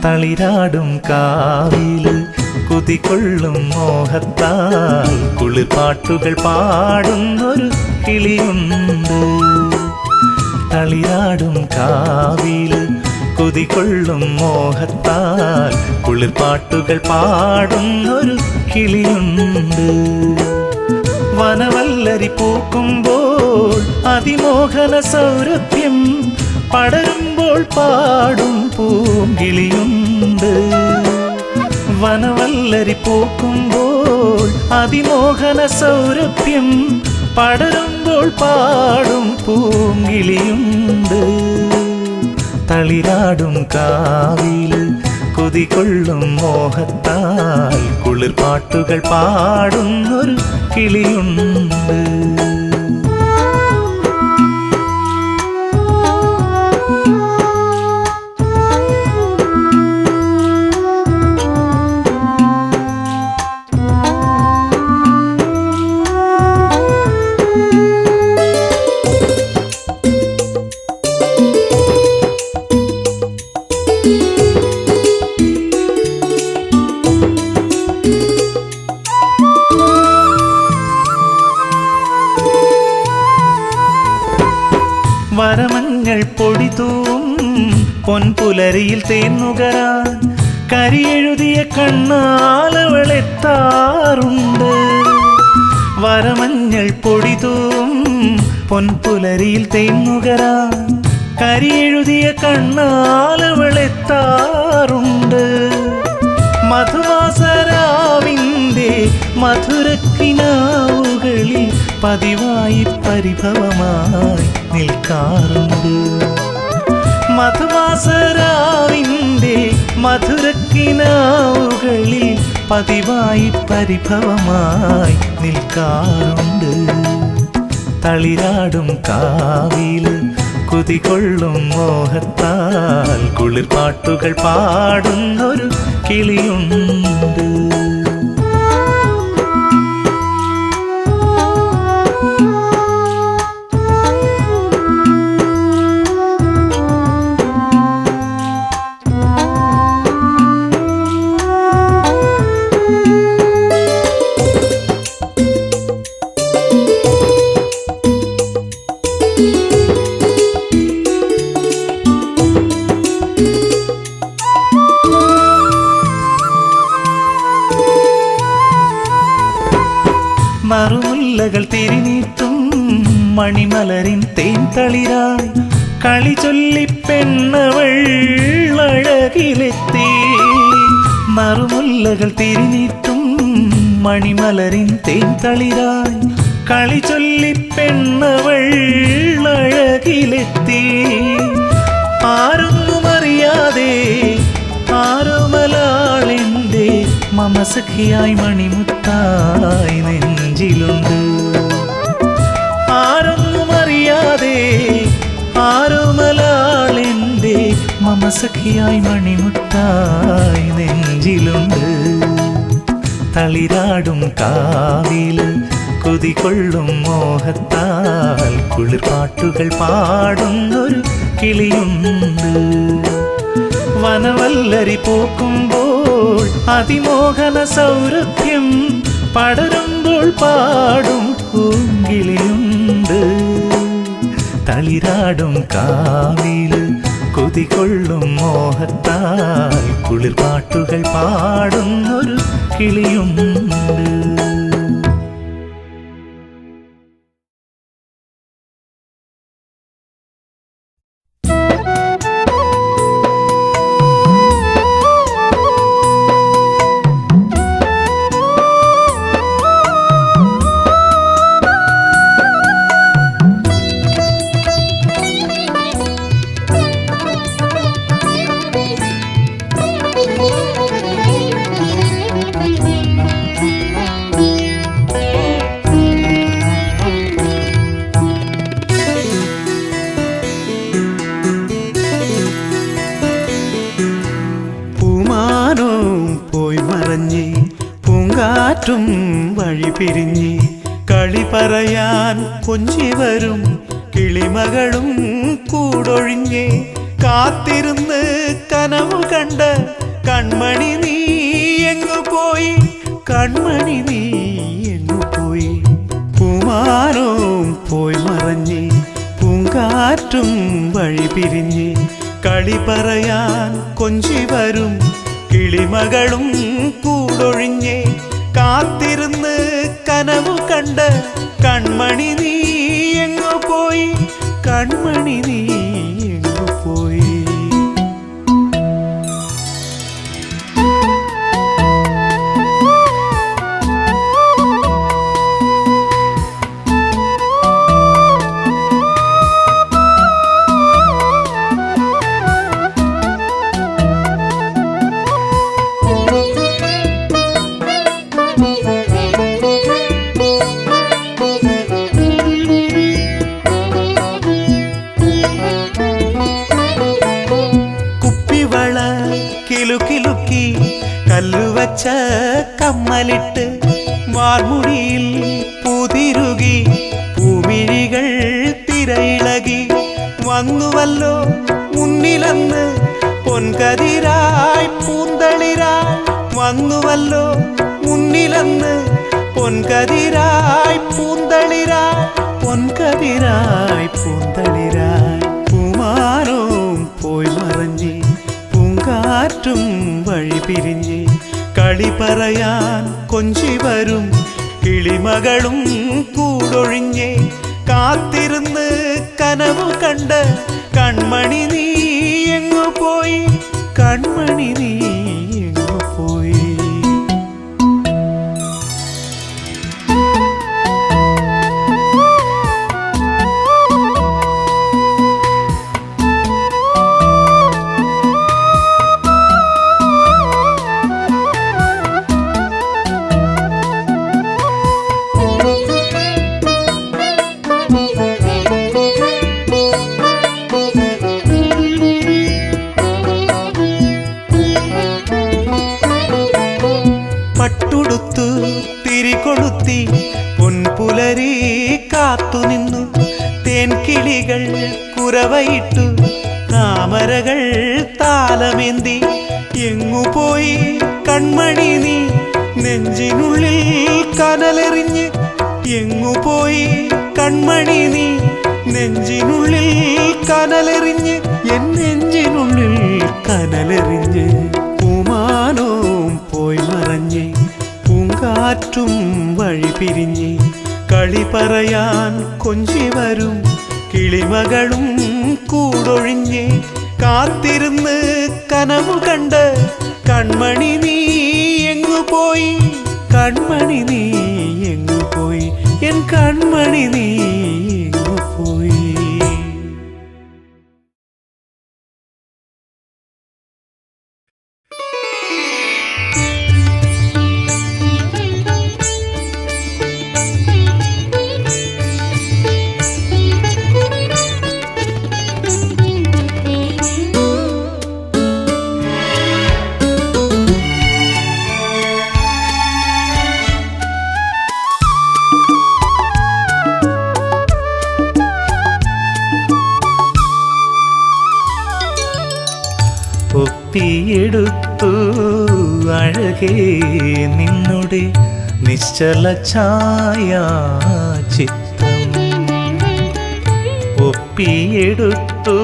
തളിരാടും കാവില് കുതികൊള്ളും മോഹത്താൽ കുളിർപ്പാട്ടുകൾ പാടുന്നൊരു കിളിയുണ്ട്. തളിരാടും കാവില് കുതികൊള്ളും മോഹത്താൽ കുളിർപ്പാട്ടുകൾ പാടുന്നൊരു കിളിയുണ്ട്. വനവല്ലരി പൂക്കുമ്പോൾ അതിമോഹന സൗരഭ്യം പടരുമ്പോൾ പാടും പൂങ്കിളിയുണ്ട്. വനവല്ലരി പൂക്കുമ്പോൾ അതിമോഹന സൗരഭ്യം പടരുമ്പോൾ പാടും പൂങ്കിളിയുണ്ട്. തളിരാടും കാവില് കുതികൊള്ളും മോഹത്താൽ കുളിർപ്പാട്ടുകൾ പാടുന്നൊരു കിളിയുണ്ട്. വരമഞ്ഞൾ പൊടിതൂം പൊൻപുലരിയിൽ തേന്നുകരാൻ കരിയെഴുതിയ കണ്ണാലവളെത്താറുണ്ട്. വരമഞ്ഞൾ പൊടിതൂം പൊൻപുലരിയിൽ തേന്നുകരാൻ കരിയെഴുതിയ കണ്ണാലവളെത്താറുണ്ട്. മധുവാസരാവിൻ്റെ മധുരക്കിനാവുകളിൽ പതിവായി പരിഭവമായി നിൽക്കാറുണ്ട്. മധുവാസരാവിൻ്റെ മധുരക്കിനാവുകളിൽ പതിവായി പരിഭവമായി നിൽക്കാറുണ്ട്. തളിരാടും കാവില് കുതികൊള്ളും മോഹത്താൽ കുളിർപ്പാട്ടുകൾ പാടുന്നൊരു കിളിയുണ്ട്. മറുമുല്ലകൾ തിരിനീട്ടും മണിമലരിൻ തേൻതളിരായി കളി ചൊല്ലി പെണ്ണവൾ അഴകിലെത്തി. മറുമുല്ലകൾ തിരിനീട്ടും മണിമലരിൻ തേൻതളിരായി കളി ചൊല്ലി പെണ്ണവൾ അഴകിലെത്തി. ആരൊന്നുമറിയാതെ ആരോമലാളെന്റെ മമസഖിയായി മണിമുത്തായി നെഞ്ചിലുണ്ട്. ആരൊന്നുമറിയാതെ ആരോമലാളെന്റെ മമസഖിയായി മണിമുത്തായി നെഞ്ചിലുണ്ട്. തളിരാടും കാവില് കുതികൊള്ളും മോഹത്താൽ കുളിർപ്പാട്ടുകൾ പാടുന്നൊരു കിളിയുണ്ട്. വനവല്ലരി പൂക്കുമ്പോൾ അതിമോഹന സൗരഭ്യം പടരുമ്പോൾ പാടും പൂങ്കിളിയുണ്ട്. തളിരാടും കാവില് കുതികൊള്ളും മോഹത്താൽ കുളിർപ്പാട്ടുകൾ പാടുന്നൊരു കിളിയുണ്ട്. പിരിഞ്ഞ് കളി പറയാൻ കൊഞ്ചി വരും കിളിമകളും കൂടൊഴിഞ്ഞ് കാത്തിരുന്ന് കനവ് കണ്ട കൺമണി നീ എങ്ങു പോയി കൺമണി നീ എങ്ങു പോയി പൂമാനവും പോയി മറഞ്ഞ് പൂങ്കാറ്റും വഴി പിരിഞ്ഞ് കളി പറയാൻ കൊഞ്ചി വരും കിളിമകളും കൂടൊഴിഞ്ഞ് കാത്തിരുന്ന് കനവ് കണ്ട കൺമണി നീ എങ്ങു പോയി കൺമണി നീ എങ്ങു പോയി കിലുക്കി കല്ലുവച്ച കമ്മലിട്ട് മാർമുടിയിൽ പൂതിരുകി പൂമിഴികൾ തിരയിളകി വന്നുവല്ലോ മുന്നിലന്ന് പൊൻകതിരായി പൂന്തളിരായി വന്നുവല്ലോ മുന്നിലന്ന് പൊൻകതിരായി പൂന്തളിരായി പൊൻകതിരായി പൂന്തളിരായി പൂമാനവും പോയി മറഞ്ഞ് കാറ്റും വഴി പിരിഞ്ഞ് കളി പറയാൻ കൊഞ്ചി വരും കിളിമകളും കൂടൊഴിഞ്ഞ് കാത്തിരുന്ന് കനവ് കണ്ട കൺമണി നീ എങ്ങു പോയി കൺമണി നീ എങ്ങു പോയി പട്ടുടുത്തു തിരികൊളുത്തി പൊൻപുലരി കാത്തുനിന്നു തേൻകിളികൾ കുരവയിട്ടു താമരകൾ താലമേന്തി എങ്ങുപോയി കൺമണി നീ നെഞ്ചിനുള്ളിൽ കനലെറിഞ്ഞ് എങ്ങുപോയി കൺമണി നീ നെഞ്ചിനുള്ളിൽ കനലെറിഞ്ഞ് എൻ നെഞ്ചിനുള്ളിൽ കനലെറിഞ്ഞ് പൂമാനവും പോയി മറഞ്ഞ് പൂങ്കാറ്റും വഴി പിരിഞ്ഞ് കളി പറയാൻ കൊഞ്ചി വരും കിളിമകളും കൂടൊഴിഞ്ഞ് കാത്തിരുന്ന് കനവ് കണ്ട് കൺമണി നീ എങ്ങു പോയി കൺമണി നീ എങ്ങു പോയി എൻ കൺമണി നീ എങ്ങു പോയി ഒപ്പിയെടുത്തു അഴകേ നിന്നുടെ നിശ്ചല ഛായാ ചിത്രം ഒപ്പിയെടുത്തു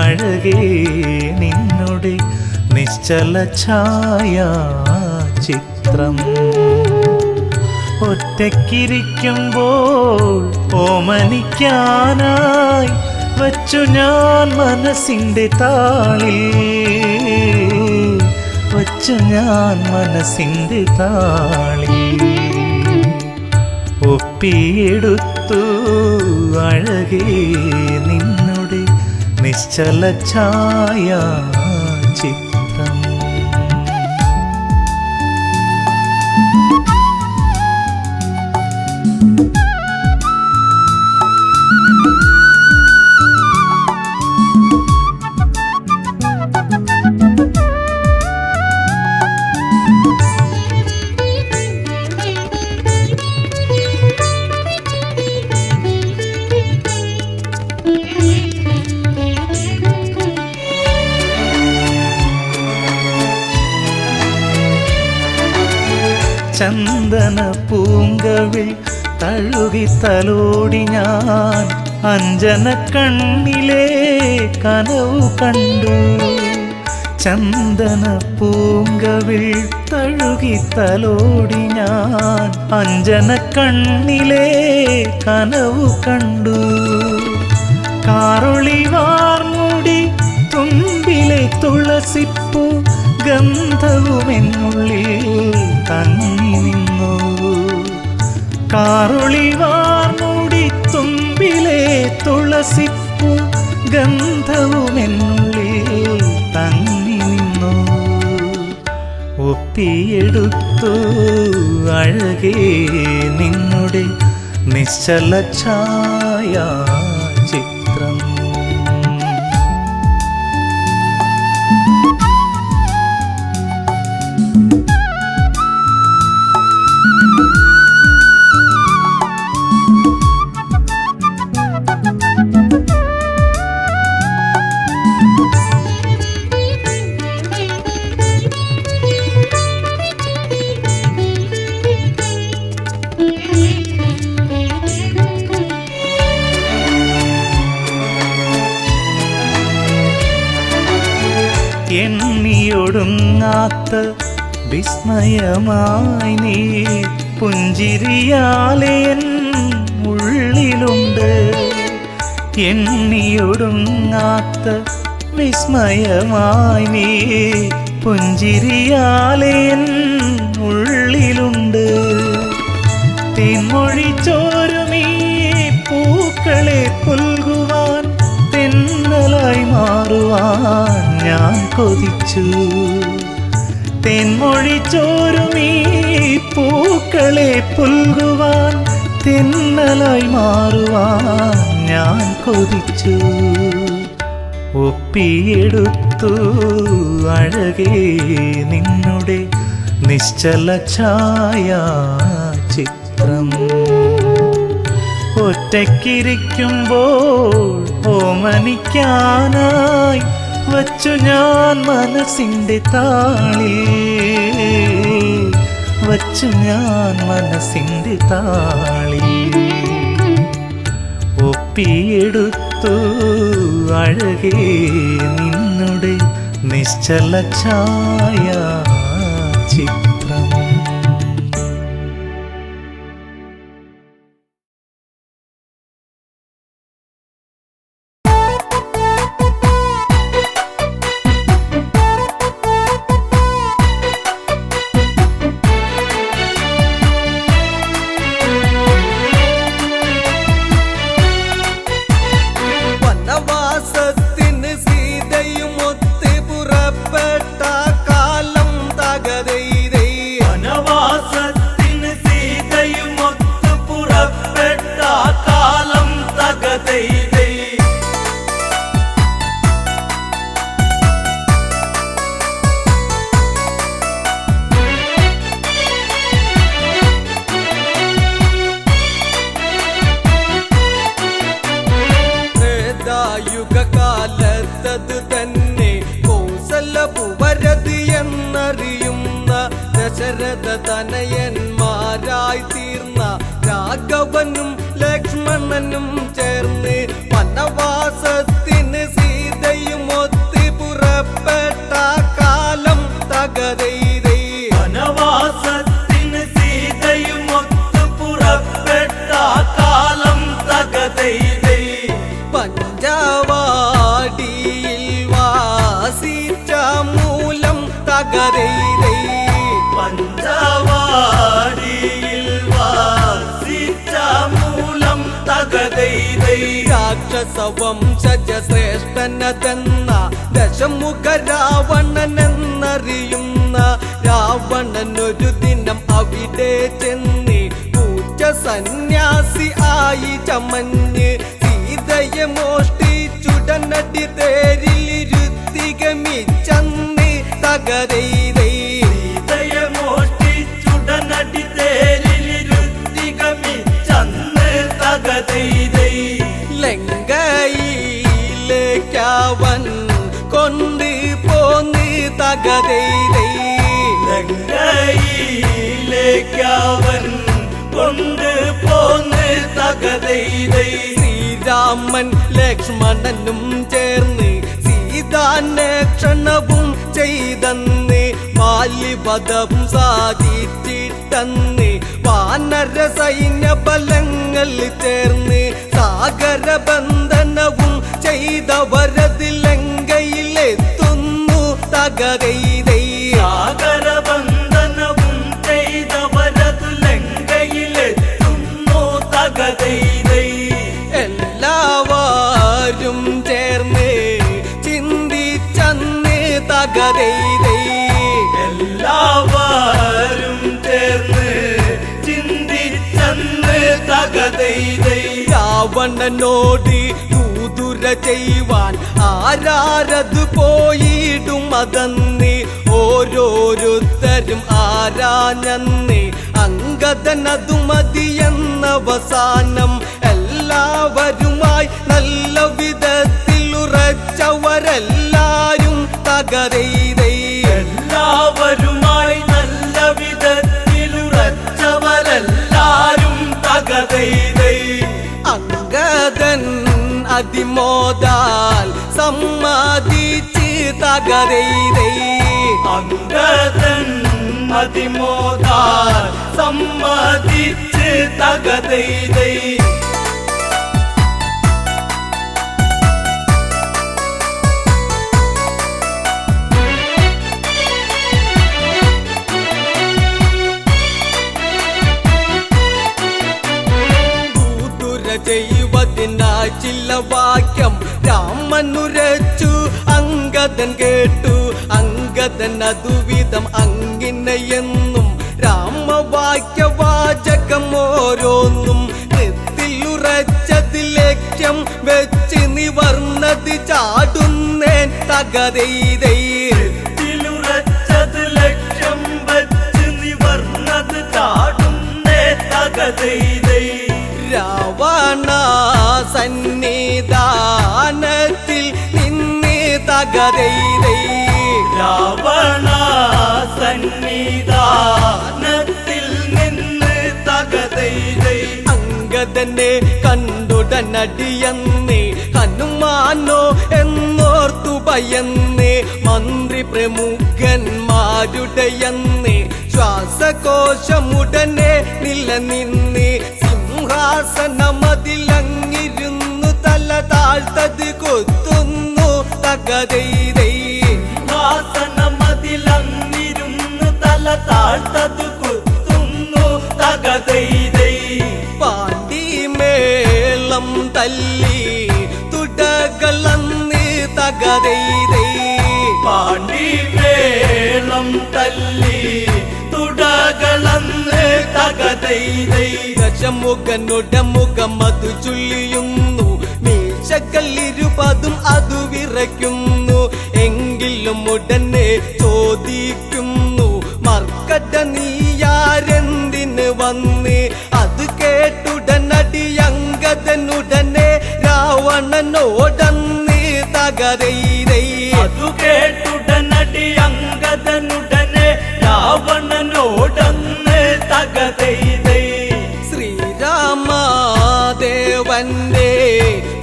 അഴകേ നിന്നുടെ നിശ്ചല ഛായാ ചിത്രം ഒറ്റയ്ക്കിരിക്കുമ്പോൾ ഓമനിക്കാനായി വച്ചു ഞാൻ മനസ്സിൻ്റെ താളിൽ വച്ചു ഞാൻ മനസ്സിൻ്റെ താളിൽ ഒപ്പിയെടുത്തു അഴകേ നിന്നുടെ നിശ്ചല ഛായാ ചിത്രം ചന്ദന പൂങ്കവിൽ തഴുകി തലോടി ഞാൻ അഞ്ജന കണ്ണിലെ കനവു കണ്ടു. ചന്ദന പൂങ്കവിൽ തഴുകി തലോടി ഞാൻ അഞ്ജന കണ്ണിലെ കനവു കണ്ടു. കാറൊളി വാർമുടി തുമ്പിലെ തുളസിപ്പൂ ഗന്ധവുമെന്നുള്ളിൽ തങ്ങി നിന്നു. കാറൊളി വാർമുടി തുമ്പിലെ തുളസിപ്പൂ ഗന്ധവുമെന്നുള്ളിൽ തങ്ങി നിന്നു. ഒപ്പിയെടുത്തു അഴകേ നിന്നുടെ നിശ്ചല ഛായ ചിത്രം. എണ്ണിയൊടുങ്ങാത്ത വിസ്മയമായി നീ പുഞ്ചിരിയാലെ എൻ ഉള്ളിലുണ്ട്. എണ്ണിയൊടുങ്ങാത്ത വിസ്മയമായി നീ പുഞ്ചിരിയാലെ എൻ ഉള്ളിലുണ്ട്. തേൻമൊഴി ചോരുമീ പൂക്കളെ പുൽകുവാൻ തെന്നലായി മാറുവാൻ ഞാൻ കൊതിച്ചു. തെന്മൊഴി ചോരുമീ പൂക്കളെ പുൽകുവാൻ തെന്നലായി മാറുവാൻ ഞാൻ കൊതിച്ചു. ഒപ്പിയെടുത്തു അഴകേ നിന്നുടെ നിശ്ചല ഛായ ചിത്രം. ഒറ്റയ്ക്കിരിക്കുമ്പോൾ ഓമനിക്കാനായി വച്ചു ഞാൻ മനസ്സിൻ്റെ താളിൽ, വച്ചു ഞാൻ മനസ്സിൻ്റെ താളിൽ. ഒപ്പിയെടുത്തു അഴകേ നിന്നുടെ നിശ്ചല ഛായ ചിത്രം. യുഗകാലത്തത് തന്നെ കൗസലപുവരതി എന്നറിയുന്ന ദശരഥ തനയന്മാരായി തീർന്ന രാഘവനും ലക്ഷ്മണനും ചേർന്ന് വനവാസത്തിന് സീതയും ഒത്തി പുറപ്പെട്ട കാലം തകതൈതൈ. വനവാസത്തിന് സീതയും ഒത്ത് പുറപ്പെട്ട കാലം തകതൈതൈ. പഞ്ചവാടിയിൽ വാസിച്ച മൂലം തകതൈതൈ. പഞ്ചവാടിയിൽ വാസിച്ച മൂലം തകതൈതൈ. രാക്ഷസവംശജ ശ്രേഷ്ഠനതെന്ന ദശമുഖ രാവണനെന്നറിയുന്ന രാവണനൊരു ദിനം അവിടെ ചെന്ന് പൂച്ച സന്യാസി ആയി ചമഞ്ഞ് സീതയെ മോഷ്ടിച്ചുടനടി തേരിലിരുത്തി ഗമിച്ചന്ന് തകതൈതൈ. സീതയെ മോഷ്ടിച്ചുടനടി തേരിലിരുത്തി ഗമിച്ചന്ന് തകതൈതൈ. ലങ്കയിലേക്കവൻ കൊണ്ട് പോന്ന് തകതൈതൈ. ലങ്കയിലേക്ക് കൊണ്ട് പോന്ന് തകതൈതൈ. ശ്രീരാമൻ ലക്ഷ്മണനും ചേർന്ന് സീതാന്വേഷണവും ചെയ്തന്ന് ബാല്യവധവും സാധിച്ചിട്ടന്ന് വാനര സൈന്യ ബലങ്ങൾ ചേർന്ന് സാഗരബന്ധനവും ചെയ്തവരത് ലങ്കയിലെത്തുന്നു തകതൈതൈ. സാഗരബന്ധനവും ചെയ്തവരത് ലങ്കയിലെത്തുന്നു തകതൈതൈ. എല്ലാവരും ചേർന്ന് ചിന്തിച്ചന്ന് തകതൈതൈ. എല്ലാവരും ചേർന്ന് ചിന്തിച്ചന്ന് തകതൈതൈ. രാവണനോട് ദൂതുര ചെയ്യുവാൻ ആരാരത് പോയിടും അതന്ന് ഓരോരുത്തരും ആരാഞ്ഞന്ന് അങ്കദനതു മതിയെന്നവസാനം എല്ലാവരുമായി നല്ല വിധത്തിൽ ഉറച്ചവരെല്ലാരും തകതൈതൈ. എല്ലാവരുമായി നല്ല വിധത്തിൽ ഉറച്ചവരെല്ലാരും തകതൈതൈ. അങ്കദൻ അതിമോദാൽ സമ്മതിച്ച് തകതൈതൈ. അങ്കദൻ അതിമോദാൽ സമ്മതിച്ച് തകതൈതൈ. ചെയ്വതിനായി ചില വാക്യം രാമനുരച്ചു അങ്കദൻ കേട്ടു. അങ്കദൻ അതുവിധം അങ്ങിനെയെന്നും രാമവാക്യവാചകം ഓരോന്നും നെത്തിലുറച്ചത് ലക്ഷ്യം വെച്ച് നിവർന്നത് ചാടുന്നേൻ തകതൈതൈ. നെത്തിലുറച്ചത് ലക്ഷ്യം വെച്ച് നിവർന്നത് ചാടുന്നേ തകതൈതൈ. രാവണ സന്നിധാനത്തിൽ നിന്ന് തകതൈതൈ. രാവണ സന്നിധാനത്തിൽ നിന്ന് തകതൈതൈ. അങ്കദനെ കണ്ടുടനടിയന്ന് ഹനുമാനോ എന്നോർത്തു ഭയന്ന് മന്ത്രി പ്രമുഖന്മാരുടെയന്ന് ശ്വാസകോശമുടനെ നിലനിന്ന് സിംഹാസനമതിലങ്ങിരുന്നു തല താഴ്ത്തത് കൊത്തുന്നു തകതൈതൈ. സിംഹാസനമതിലങ്ങിരുന്നു തല താഴ്ത്തത് കൊത്തുന്നു തകതൈതൈ. പാണ്ടിമേളം തല്ലി തുടകളന്ന് തകതൈതൈ. പാണ്ടിമേളം തല്ലി തുടകളന്ന് തകതൈതൈ. ദശമുഖനുടമുഖം അതു ചൊല്ലിയുന്നു മീശക്കല്ലിരുപതും അതു വിറയ്ക്കുന്നു. എങ്കിലും ഉടനെ ചോദിക്കുന്നു മർക്കട നീയാരെന്തിന് വന്ന്. അത് കേട്ടുടനടി അങ്കദനുടനെ രാവണനോടന്ന് തകതൈതൈ. അതു കേട്ടുടനടി അങ്കദനുടനെ രാവണനോടന്ന് തകതൈതൈ. ശ്രീരാമദേവന്റെ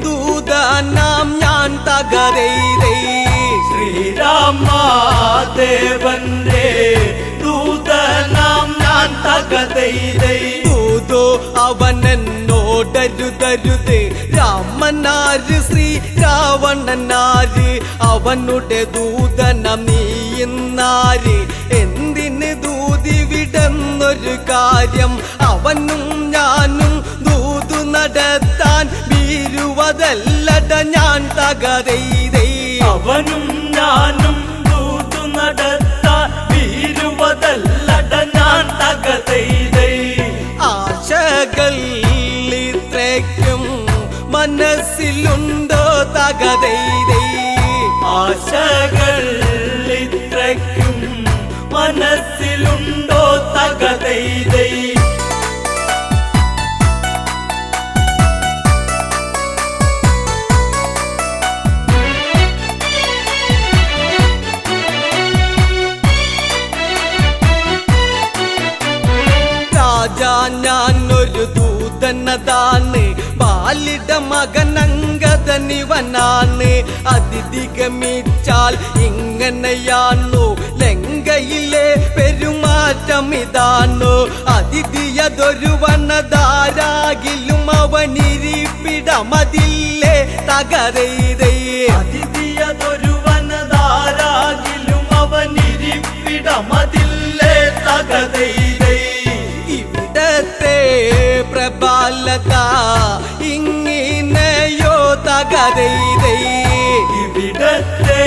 ദൂതനാം ഞാൻ തകതൈതൈ. ശ്രീരാമദേവന്റെ ദൂതനാം ഞാൻ തകതൈതൈ. ദൂതോ അവനെന്നോടരുതരുത് രാമനാര് ശ്രീ രാവണനാര്. അവനുടെ ദൂതനം നീയുന്നാര്. എന്തിന് ദൂതി വിടുന്നൊരു കാര്യം അവനും ഞാനും ദൂതു നടത്താൻ വീരുവതല്ലട ഞാൻ തകതൈതൈ. അവനും ഞാനും ദൂതു നടത്താൻ വീരുവതല്ലട ഞാൻ തകതൈതൈ. ആശകൾ ഇത്രയ്ക്കും മനസ്സിലുണ്ടോ തകതൈതൈ. ആശകൾ ഇത്രയ്ക്കും മനസ്സിലുണ്ടോ തകതൈതൈ. വന്നതാണ് ബാലിട മകനങ്കതനിവനാണ് അതിഥി ഗമിച്ചാൽ ഇങ്ങനെയാണു ലങ്കയിലെ പെരുമാറ്റം ഇതാണു അതിഥിയതൊരു വനതാരാകിലും അവനിരിപ്പിടമതില്ലേ തകരൈതേ അതിഥിയതൊരു വനതാരാകിലും അവനിരിപ്പിടമതില്ലേ തകതൈതൈ ഇവിടത്തെ പ്രബലത ഇങ്ങിനെയോ തകരൈതേ ഇവിടത്തെ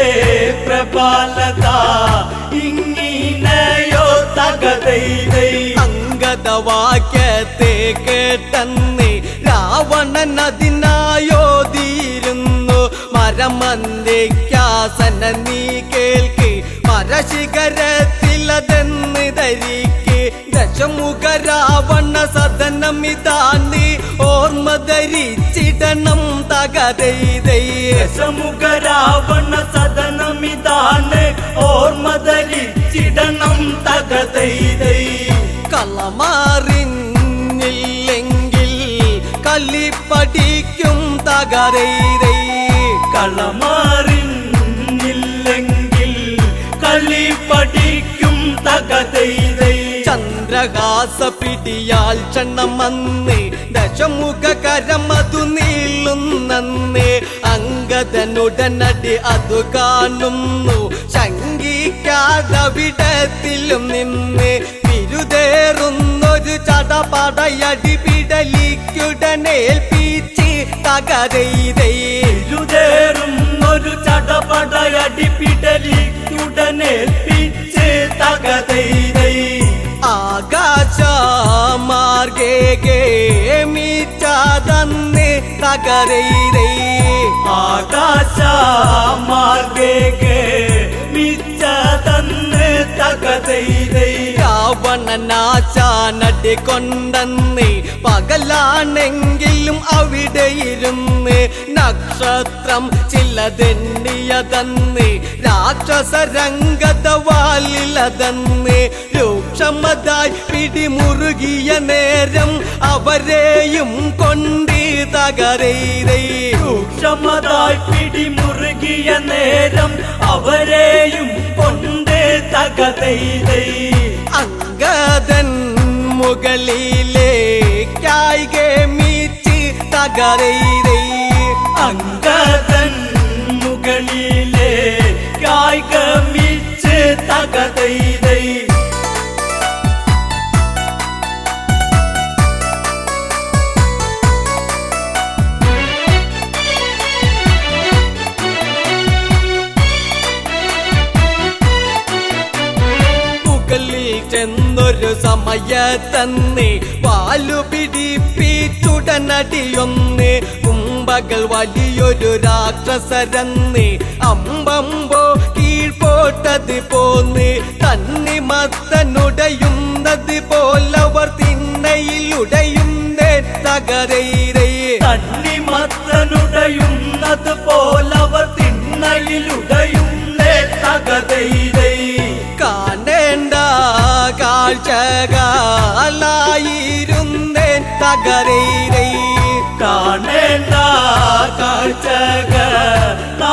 പ്രബലത ഇങ്ങിനെയോ തകതൈതൈ അംഗതവാക്യത്തെ കേട്ടെന്ന് രാവണൻ അതിനായോതിയിരുന്നു മരമന്ദിക്കാസന നീ കേൾക്ക് മരശിഖരത്തിലതെന്ന് ധരിക്ക് ദശമുഖ രാവണ സദനമിതാന്തി ഓർമ്മ ധരിച്ചിടണം തകരൈതൈ ദശമുഖ രാവണ സദനമിതാണ് ഓർമ്മ ധരിച്ചിടണം തകതൈതൈ കളമാറിഞ്ഞില്ലെങ്കിൽ കലിപ്പടിക്കും തകരൈതൈ കളമാറിഞ്ഞില്ലെങ്കിൽ കളി പഠിക്കും തകതൈതൈ ചന്ദ്രഹാസ പിടിയാൽ ക്ഷണമന്ന് ദശമുഖ കരമതു നീളുന്നന്ന് അങ്കദനുടനടി അതു കാണുന്നു ശങ്കിക്കാതവിടത്തിലും നിന്ന് വിരുതേറുന്നൊരു ചടപടയടി പിടലിക്കുടനേൽപ്പിച്ച് തകരൈതൈ ഇരുതേറുന്നൊരു ചടപടയടി പിടലിക്കുടനേൽപ്പിച്ച് തകതൈതൈ ആകാശമാർഗേ ഗേമിച്ചതന്ന് തകരൈതൈ ആകാശ മാർഗേ മിച്ചതന്ന് തകതൈതൈ രാവണനാശാനടി കൊണ്ടെന്ന് പകലാണെങ്കിലും അവിടെ ഇരുന്ന് നക്ഷത്രം ചിലതെണ്ണിയതന്ന് രാക്ഷസരംഗതവാലിലതന്ന് രൂക്ഷമതായി പിടിമുറുകിയ നേരം അവരെയും കൊണ്ട് തകരൈതൈ സൂക്ഷ്മതായി പിടിമുറുകിയ നേരം അവരെയും കൊണ്ട് തകതൈതൈ അങ്കദൻ മുകളിലേക്കായി ഗമിച്ച് തകരൈതൈ അങ്കദൻ മുകളിലെ കായികമിച്ച് തകതൈതൈ മുകളിൽ ചെന്നൊരു സമയത്തന്ന് പാലു പിടിപ്പിച്ചുടനടിയൊന്ന് കുംഭകൾ വലിയൊരു രാക്ഷസരന്ന് അമ്പമ്പോ കീഴ്പോട്ടത് പോന്ന് തന്നിമത്തനുടയുന്നത് പോലവർ തിണ്ണയിലുടയുന്നേ തകരൈതൈ തണ്ണിമത്തനുടയുന്നത് പോലവർ തിണ്ണയിലുടയുന്നേ തകതൈതൈ കാണേണ്ട കാഴ്ചകളായിരുന്നേ തകരൈതൈ കാണേണ്ട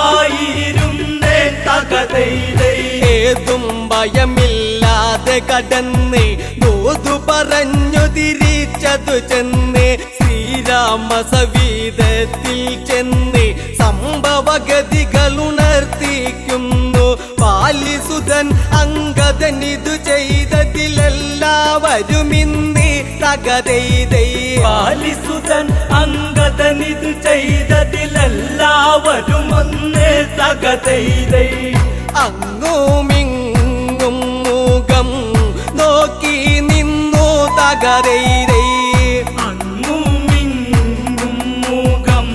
കാഴ്ചകളായിരുന്നേ തകതൈതൈ ഏതും ഭയമില്ലാതെ കടന്ന് ദൂതു പറഞ്ഞു തിരിച്ചതു ചെന്ന് ശ്രീരാമ സവീതത്തിൽ ചെന്ന് സംഭവഗതികൾ ഉണർത്തിക്കുന്നു പാലിസുതൻ അങ്കദനിതു ചെയ്തതിലെല്ലാവരും ഇന്ന് തകരൈതൈ പാലിസുതൻ അങ്കദനിതു ചെയ്തതിലെല്ലാവരും ഒന്ന് തകതൈതൈ അങ്ങുമിങ്ങും മുഖം നോക്കി നിന്നു തകരൈതൈ അങ്ങുമിങ്ങും മുഖം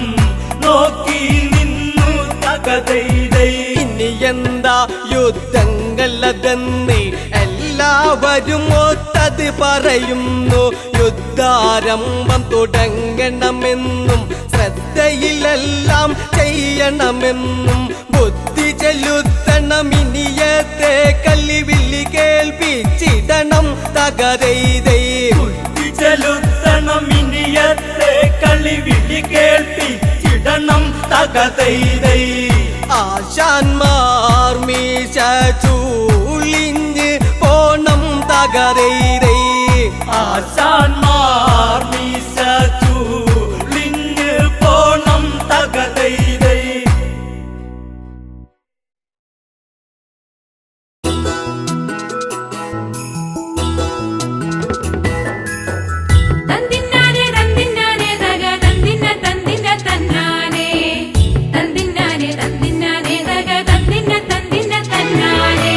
നോക്കി നിന്നു തകതൈതൈ ഇനി എന്താ യുദ്ധങ്ങളതെന്ന് എല്ലാവരും ഒത്തത് പറയുന്നു യുദ്ധാരംഭം തുടങ്ങണമെന്നും ശ്രദ്ധയിലെല്ലാം ചെയ്യണമെന്നും ബുദ്ധി ചെലുത്തണം ഇനിയത്തെ കല്ലിവില്ലി കേൾപ്പിച്ചിടണം തകരൈതൈ ബുദ്ധി ചെലുത്തണം മിനിയത്തെ കളിവിളി കേൾപ്പിച്ചിടണം തകതൈതൈ ആശാന്മാർ മീശ ചൂളിഞ്ഞ് പോണം തകതൈതൈ ആശാന്മാർ മീശ ചൂളിഞ്ഞ് പോണം തകതൈതൈ തന്തിന്നാനെ തന്തിന്നാനെ തക തന്തിന്ന തന്തിന്ന തന്നാനെ തന്തിന്നാനെ തന്തിന്നാനെ തക തന്തിന്ന തന്തിന്ന തന്നാനെ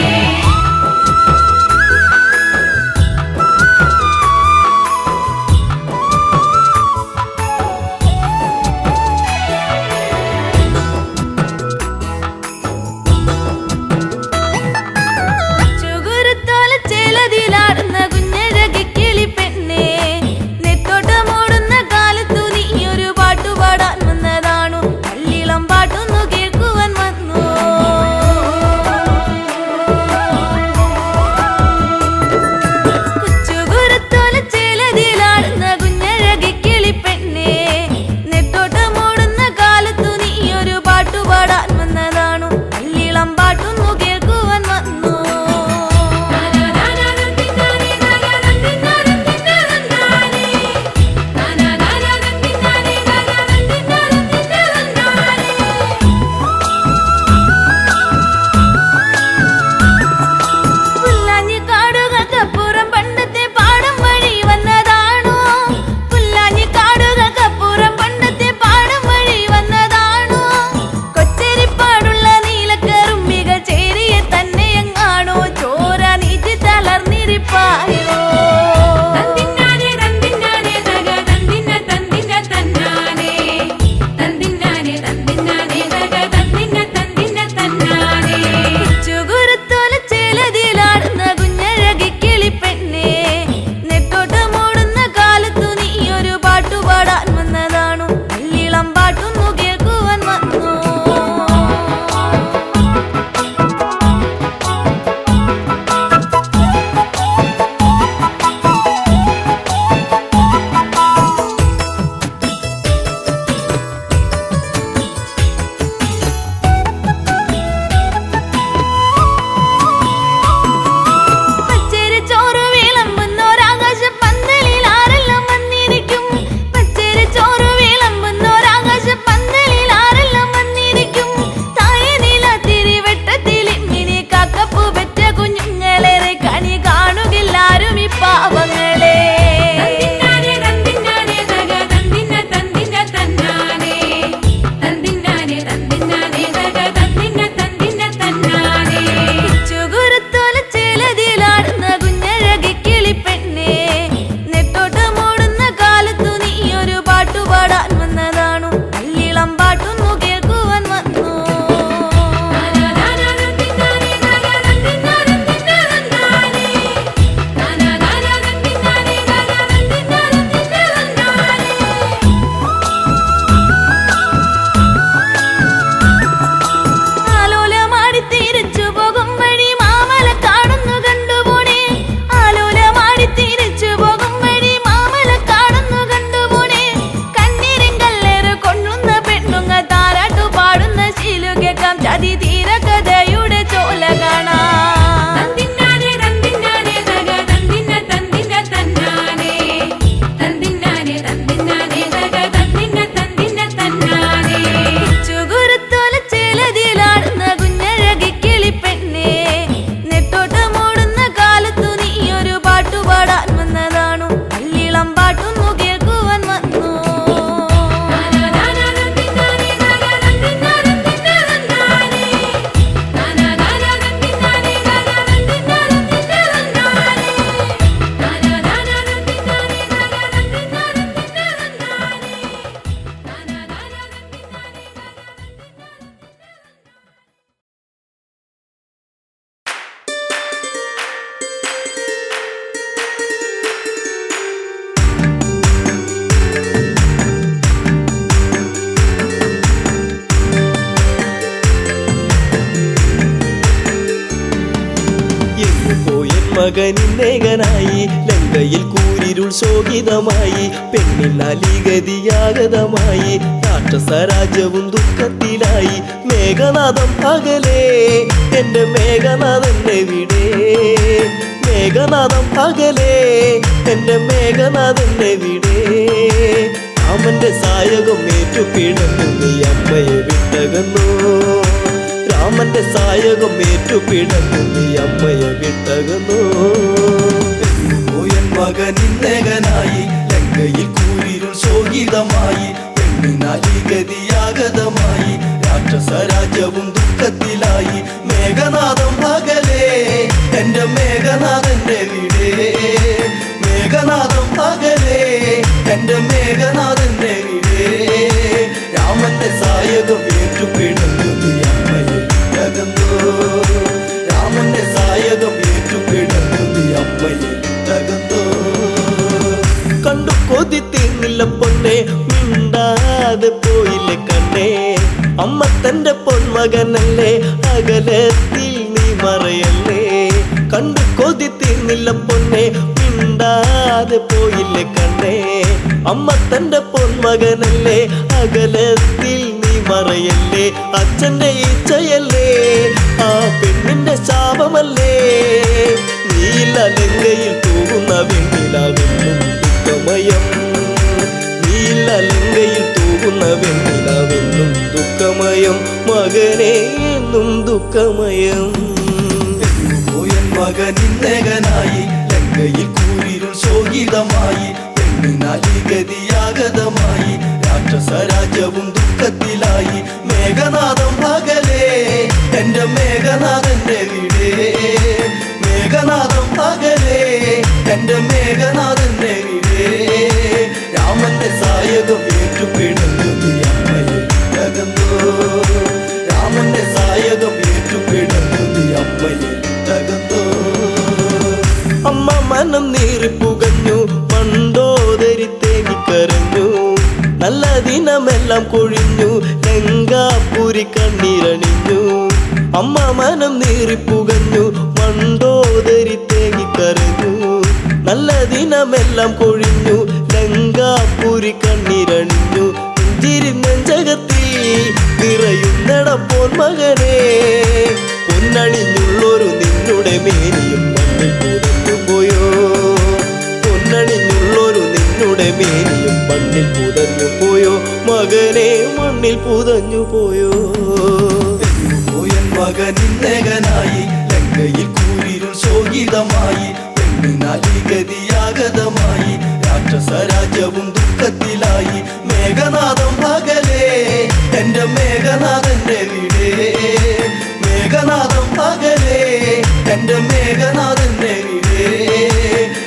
മകനിന്നേകനായി ലങ്കയിൽ കൂരിരുൾ ശോകിതമായി പെണ്ണിനാലിഗതിയാഗതമായി രാക്ഷസരാജ്യവും ദുഃഖത്തിലായി മേഘനാഥം അകലെ എന്റെ മേഘനാഥനെവിടെ മേഘനാഥം അകലെ എന്റെ മേഘനാഥനെവിടെ രാമന്റെ സായകം ഏറ്റുപിടന്നു നീ അമ്മയെ വിട്ടകന്നു രാമന്റെ സായകം ഏറ്റുപിടന്നു നീ അമ്മയെ വിട്ടകന്നു മകനിന്നേകനായി ലങ്കയിൽ കൂരിരുൾ ശോകിതമായി പെണ്ണിനാലിഗതിയാഗതമായി രാക്ഷസരാജ്യവും ദുഃഖത്തിലായി മേഘനാഥം അകലെ എന്റെ മേഘനാഥന്റെ വീടേ മേഘനാഥം അകലെ എന്റെ മേഘനാഥന്റെ വീടേ രാമന്റെ സായകം ഏറ്റുപിടന്നു നീ അമ്മയെ വിട്ടകന്നു രാമന്റെ സായകം ഏറ്റുപിടന്നു നീ അമ്മയെ വിട്ടകന്നു കണ്ടു കൊതി തീർന്നില്ല പൊന്നെ മിണ്ടാതെ പോയില്ലേ കണ്ണേ അമ്മ തന്റെ പൊന്മകനല്ലേ അകലത്തിൽ നീ മറയല്ലേ കണ്ടു കൊതി തീർന്നില്ല പൊന്നെ മിണ്ടാതെ പോയില്ലേ കണ്ണേ അമ്മ തന്റെ പൊന്മകനല്ലേ അകലത്തിൽ നീ മറയല്ലേ അച്ഛന്റെ ഇച്ഛയല്ലേ ആ പെണ്ണിന്റെ ശാപമല്ലേ നീല ലങ്കയിൽ തൂകുന്ന വെണ്ണിലാവെന്നും ദുഃഖമയം നീല ലങ്കയിൽ തൂകുന്ന വെണ്ണിലാവെന്നും ദുഃഖമയം മകനെ എന്നും ദുഃഖമയം മകനിന്നേകനായി ലങ്കയിൽ കൂരിരുൾ ശോകിതമായി പെണ്ണിനാലിഗതിയാഗതമായി രാക്ഷസരാജ്യവും ദുഃഖത്തിലായി മേഘനാഥം അകലെ എന്റെ മേഘനാഥന്റെ വീടേ മേഘനാഥം അകലെ എന്റെ മേഘനാഥന്റെ വീടേ രാമന്റെ സായകം ഏറ്റുപിടന്നു നീ അമ്മയെ വിട്ടകന്നു രാമന്റെ സായകം ഏറ്റുപിടന്നു നീ അമ്മയെ വിട്ടകന്നു അമ്മ മനം നീറിപ്പുകഞ്ഞു മണ്ടോദരി തേങ്ങിക്കരഞ്ഞു നല്ല ദിനമെല്ലാം കൊഴിഞ്ഞു ലങ്കാപുരി കണ്ണീരണിഞ്ഞു അമ്മ മനം നീറിപ്പുകഞ്ഞു മണ്ടോദരി തേങ്ങിക്കരഞ്ഞു നല്ല ദിനമെല്ലാം കൊഴിഞ്ഞു ലങ്കാപുരി കണ്ണീരണിഞ്ഞു നെഞ്ചിരി നെഞ്ചകത്തിൽ നിറയുന്നട പൊന്മകനെ പൊന്നണിഞ്ഞുള്ളൊരു നിന്നുടെ മേനിയും മണ്ണിൽ പുതഞ്ഞു പോയോ പൊന്നണിഞ്ഞുള്ളൊരു നിന്നുടെ മേനിയും മണ്ണിൽ പുതഞ്ഞു പോയോ മകനെ മണ്ണിൽ പുതഞ്ഞു പോയോ മകനിന്നേകനായി ലങ്കയിൽ കൂരിരുൾ ശോകിതമായി പെണ്ണിനാലിഗതിയാഗതമായി രാക്ഷസരാജ്യവും ദുഃഖത്തിലായി മേഘനാഥം അകലെ എന്റെ മേഘനാഥന്റെ വീടേ മേഘനാഥം അകലെ എന്റെ മേഘനാഥന്റെ വീടേ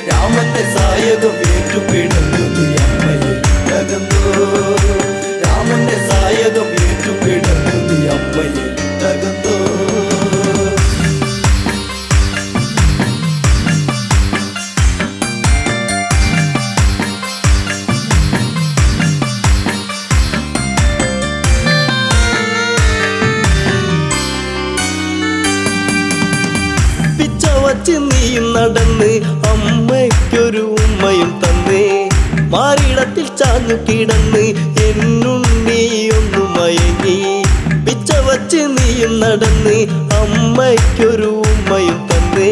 രാമന്റെ സായകം ഏറ്റുപിടന്നു നീ അമ്മയെ വിട്ടകന്നു രാമന്റെ സായകം ഏറ്റുപിടന്നു നീ അമ്മയെ വിട്ടകന്നു വച്ച് നീയും നടന്ന് അമ്മയ്ക്കൊരു ഉമ്മയും തന്നേ മാറിടത്തിൽ ചാഞ്ഞു കിടന്ന് എന്നുണ്ണിയൊന്നു മയങ്ങി പിച്ച വച്ച് നീയും നടന്ന് അമ്മയ്ക്കൊരു ഉമ്മയും തന്നേ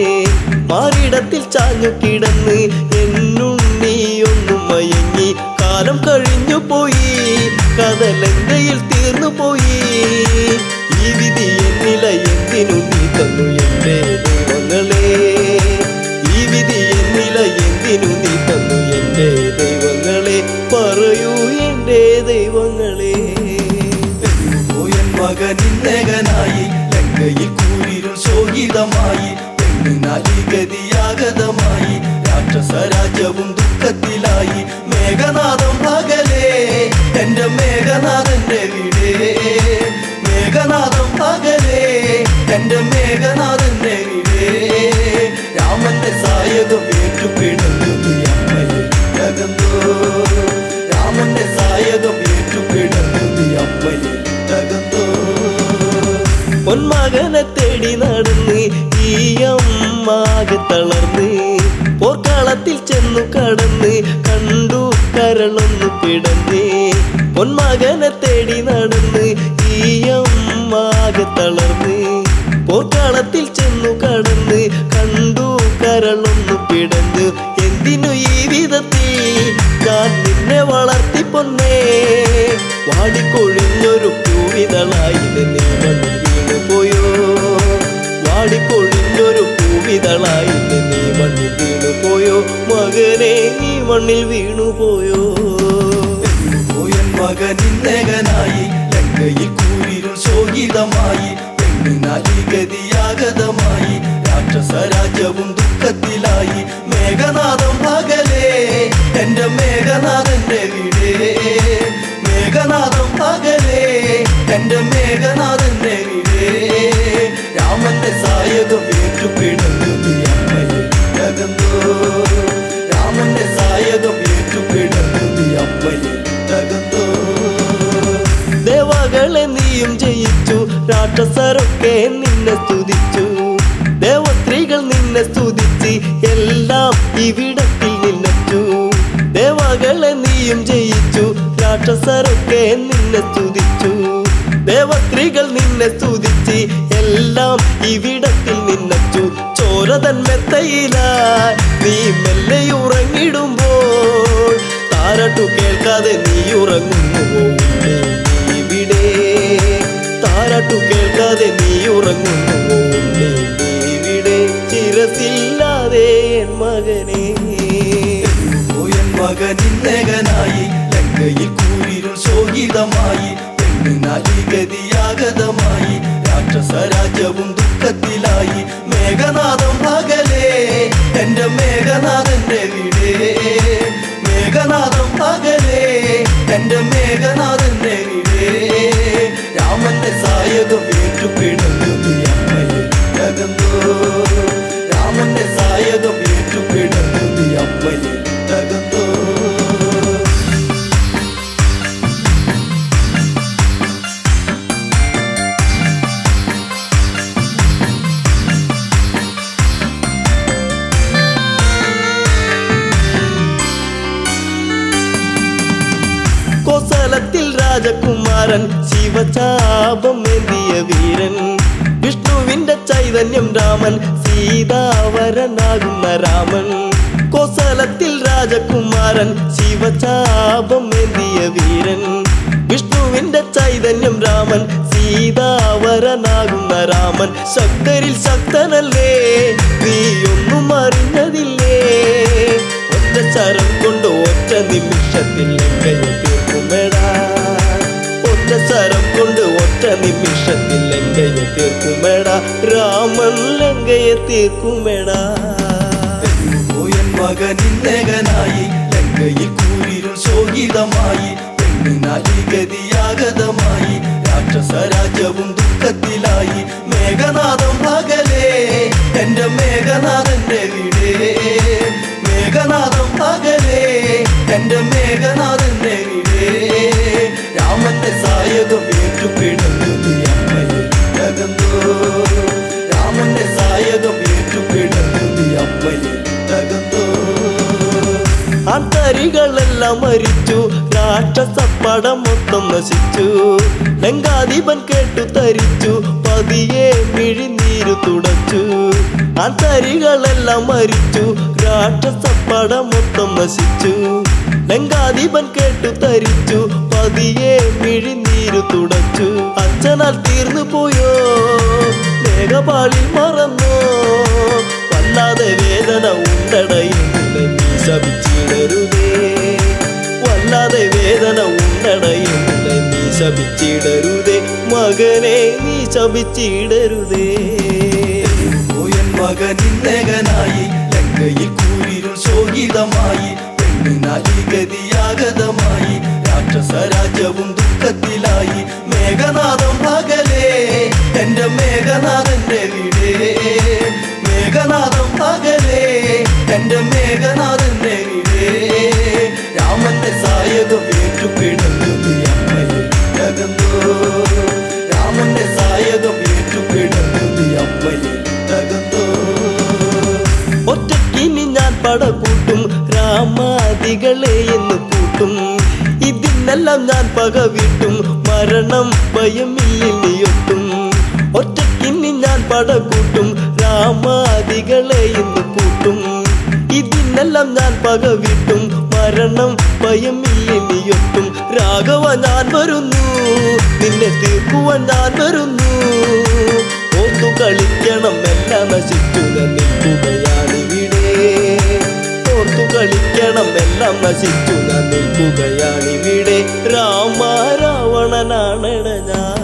മാറിടത്തിൽ ചാഞ്ഞു കിടന്ന് എന്നുണ്ണിയൊന്നു മയങ്ങി കാലം കഴിഞ്ഞു പോയി കഥലങ്കയിൽ തീർന്നു പോയി ഈ വിധി എന്നില എന്തിനു നീ തന്നു എന്റെ ദൈവങ്ങളെ ഈ വിധി എന്നില എന്തിനു നീ തന്നു എന്റെ ദൈവങ്ങളെ പറയൂ എന്റെ ദൈവങ്ങളെ മകനിന്നേകനായി ലങ്കയിൽ കൂരിരുൾ ശോകിതമായി പെണ്ണിനാലിഗതിയാഗതമായി രാക്ഷസരാജ്യവും ദുഃഖത്തിലായി മേഘനാഥം അകലെ എന്റെ മേഘനാഥന്റെ വീടേ മേഘനാഥം അകലെ എന്റെ മേഘനാഥന്റെ വീടേ രാമന്റെ സായകം ഏറ്റുപിടന്നു നീ അമ്മയെ വിട്ടകന്നു രാമന്റെ സായകം ഏറ്റുപിടന്നു നീ അമ്മയെ വിട്ടകന്നു പൊന്മകനെ തേടി നടന്ന് ഈ അമ്മാകെ തളർന്ന് കിടന്ന് പൊന്മകനെ തേടി നടന്ന് ഈ അമ്മാകെ തളർന്ന് പോർക്കളത്തിൽ ചെന്നു കടന്ന് കണ്ടു കരളൊന്നു പിടന്ന് എന്തിനു ഈ വിധത്തിൽ ഞാൻ നിന്നെ വളർത്തി പൊന്നേ വാടിക്കൊഴിഞ്ഞൊരു പൂവിതളായി നീ മണ്ണിൽ വീണു പോയോ വാടിക്കൊഴിഞ്ഞൊരു പൂവിതളായി നീ മണ്ണിൽ വീണു പോയോ മകനെ നീ മണ്ണിൽ വീണു പോയോ പോയൻ മകനിന്നകനായി ലങ്കയിൽ കൂരിരുൾ ശോകിതമായി പെണ്ണിനാലിഗതിയാഗതമായി രാക്ഷസരാജ്യവും ദുഃഖത്തിലായി മേഘനാഥം പകലേ എന്റെ മേഘനാഥന്റെ വീടേ മേഘനാഥം പകലേ എന്റെ മേഘനാഥന്റെ വീടേ രാമന്റെ സായകം ഏറ്റുപിടന്നു നീ അമ്മയിൽ തകർന്നോ രാമന്റെ സായകം ഏറ്റുപിടന്നു നീ അമ്മയിൽ തകർന്നോ ദേവകളെ നീയും ജയിച്ചു രാക്ഷസരൊക്കെ നിന്നെ സ്തുതിച്ചു ദേവസ്ത്രീകൾ നിന്നെ സ്തുതിച്ച് എല്ലാം ഇവിടത്തിൽ നിന്നച്ചു ദേവകളെ നീയും ജയിച്ചു രാക്ഷസരൊക്കെ നിന്നെ സ്തുതിച്ചു ദേവസ്ത്രീകൾ നിന്നെ സ്തുതിച്ച് എല്ലാം ഇവിടത്തിൽ നിന്നച്ചു ചോരതൻ മെത്തയിലായി നീ മെല്ലെ ഉറങ്ങിടുമ്പോൾ താരട്ടു കേൾക്കാതെ നീ ഉറങ്ങുന്നുവോ ഇവിടെ താരാട്ടു കേൾക്കാതെ നീ ഉറങ്ങുന്നുവോ ഇവിടെ ചിരസില്ലാതെ എൻ മകനെ പോയൻ മകനിന്നകനായി ലങ്കയിൽ കൂരിരുൾ ശോകിതമായി പെണ്ണിനാലിഗതിയാഗതമായി രാക്ഷസരാജ്യവും ദുഃഖത്തിലായി മേഘനാഥം പകലേ എന്റെ മേഘനാഥന്റെ വീടേ മേഘനാഥം പകലേ എന്റെ മേഘനാഥന്റെ വീടേ രാമന്റെ സായകം ഏറ്റുപിടന്നു നീ അമ്മയിൽ തകർന്നോ രാമന്റെ സായകം ഏറ്റുപിടന്നു നീ അമ്മയിൽ തകർന്നോ കോസലത്തിൽ രാജകുമാരൻ ശിവചാപം ഏന്തിയ വീരൻ വിഷ്ണുവിന്റെ ചൈതന്യം രാമൻ സീതാവരനാകുന്ന രാമൻ കോസലത്തിൽ രാജകുമാരൻ ശിവചാപം ഏന്തിയ വീരൻ വിഷ്ണുവിന്റെ ചൈതന്യം രാമൻ സീതാവരനാകുന്ന രാമൻ ശക്തരിൽ ശക്തനല്ലേ നീ ഒന്നും അറിഞ്ഞതില്ലേ ഒറ്റ ശരം കൊണ്ട് ഒറ്റ നിമിഷത്തിൽ ലങ്കയെ തീർക്കുമെടാ ഒറ്റ ശരം കൊണ്ട് ഒറ്റ നിമിഷത്തിൽ ലങ്കയെ തീർക്കുമെടാ രാമൻ ലങ്കയെ തീർക്കുമെടാ പോയൻ മകനിന്നകനായി ലങ്കയിൽ കൂരിരുൾ ശോകിതമായി പെണ്ണിനാലിഗതിയാഗതമായി രാക്ഷസരാജ്യവും ദുഃഖത്തിലായി മേഘനാഥം പകലേ എന്റെ മേഘനാഥന്റെ വീടേ മേഘനാഥം പകലേ എന്റെ മേഘനാഥന്റെ വീടേ രാമന്റെ സായകം ഏറ്റുപിടന്നു നീ അമ്മയിൽ തകർന്നോ രാമന്റെ സായകം ഏറ്റുപിടന്നു നീ അമ്മയിൽ തകർന്നോ ആന്തരികളെല്ലാം മരിച്ചു രാക്ഷസപ്പടം മൊത്തം നശിച്ചു ലങ്കാധിപൻ കേട്ടു തരിച്ചു പതിയെ മിഴിനീരു തുടച്ചു ആന്തരികളെല്ലാം മരിച്ചു രാക്ഷസപ്പടം മൊത്തം നശിച്ചു ലങ്കാധിപൻ കേട്ടു തരിച്ചു പതിയെ മിഴിനീരു തുടച്ചു അച്ഛനാൽ തീർന്നു പോയോ മേഘപാളിൽ മറന്നോ വല്ലാതെ വേദന ഉണ്ടടയുന്നില്ല നീ ശപിച്ചിടരുതേ വല്ലാതെ വേദന ഉണ്ടടയുന്നില്ല നീ ശപിച്ചിടരുതേ മകനെ നീ ശപിച്ചിടരുതേ പോയൻ മകനിന്നകനായി ലങ്കയിൽ കൂരിരുൾ ശോകിതമായി പെണ്ണിനാലിഗതിയാഗതമായി രാക്ഷസരാജ്യവും ദുഃഖത്തിലായി മേഘനാഥം പകലേ എന്റെ മേഘനാഥന്റെ വീടേ മേഘനാഥം പകലേ എന്റെ മേഘനാഥന്റെ വീടേ രാമന്റെ സായകം ഏറ്റുപിടന്നു നീ അമ്മയിൽ തകർന്നോ രാമന്റെ സായകം ഏറ്റുപിടന്നു നീ അമ്മയിൽ തകർന്നോ ഒറ്റക്കിനി ഞാൻ പട കൂട്ടും രാമാദികളെ എന്ന് കൂട്ടും ഇതിനെല്ലാം ഞാൻ പക വീട്ടും മരണം ഭയമില്ലിയൊട്ടും ഒറ്റക്കിന്നി ഞാൻ പടകൂട്ടും രാമാദികളെ ഇന്ന് കൂട്ടും ഇതിനെല്ലാം ഞാൻ പക വീട്ടും മരണം ഭയമില്ലിയൊട്ടും രാഘവ ഞാൻ വരുന്നു നിന്നെ തീർക്കുവാൻ ഞാൻ വരുന്നു ഓർത്തു കളിക്കണം എല്ലാം നശിച്ചു നിൽക്കുകയാണിവിടെ ഓർത്തു കളിക്കണം എല്ലാം നശിച്ചു നിൽക്കുകയാണിവിടെ രാമ രാവണനാണട ഞാൻ